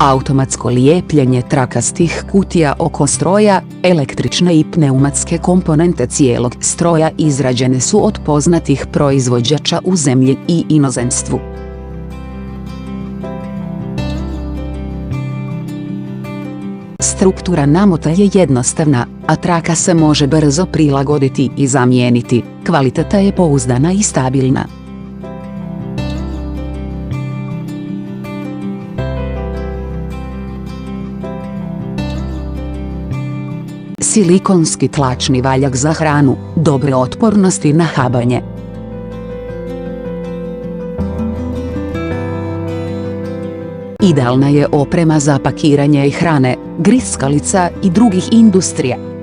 automatsko lijepljenje trakastih kutija oko stroja, električne i pneumatske komponente cijelog stroja izrađene su od poznatih proizvođača u zemlji i inozemstvu. Struktura namota je jednostavna, a traka se može brzo prilagoditi i zamijeniti, kvaliteta je pouzdana i stabilna. Silikonski tlačni valjak za hranu, dobre otpornosti na habanje. Idealna je oprema za pakiranje hrane, griskalica i drugih industrija.